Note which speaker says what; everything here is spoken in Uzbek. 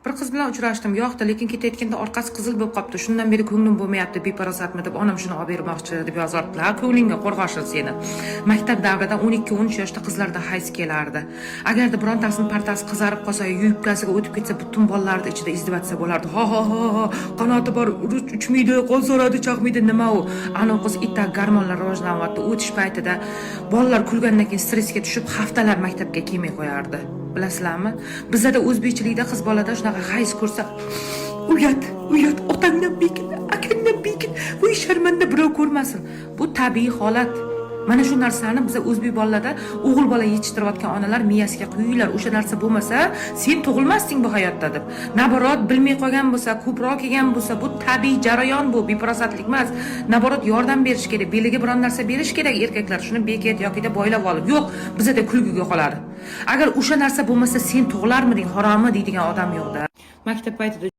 Speaker 1: Bir qiz bilan uchrashdim, yoqdi, lekin ketayotganda orqasi qizil bo'lib qolibdi. Shundan beri ko'nglim bo'lmayapti, beparasatmi deb onam shuni olib bermoqchi deb yozardilar. Ko'nglingga qo'rg'oshin seni. Maktab davrida 12-13 yoshda qizlarda hayz kelardi. Agarda birontasini partasi qizarib qolsa, yubkasiga o'tib ketsa, butun bolalarning ichida izdivatsiya bo'lardi. Ha ha ha ha, qanoti bor, uchmaydi, qo'l so'radi, chaqmaydi, nima u? Ana qiz itak gormonlar rivojlanyapti. O'tish paytida bolalar kulgandan keyin stressga tushib, haftalar maktabga kelmay qo'yardi. Bilasizlarmi? Bizda o'zbekchilikda qiz bolada shunaqa hayz ko'rsa, uyat, otangdan bekin, akangdan bekin, bu sharmanda birov ko'rmasin. Bu tabiiy holat. Mana shu narsani biz o'zbek bolalarda o'g'il bola yetishtirayotgan onalar miyasiga quyinglar. O'sha narsa bo'lmasa, sen tug'ilmasding bu hayotda deb. Naborot bilmay qolgan bo'lsa, ko'proq kelgan bo'lsa, bu tabiiy jarayon, bu beparasatlik emas. Naborot yordam berish kerak, beliga biron narsa berish kerak erkaklar. Shuni beket yoki boylab olib. Yo'q, bizda kulguga qoladi. Agar o'sha narsa bo'lmasa, sen tug'ilarmiding, harommi deydigan odam yo'qda. Maktab paytida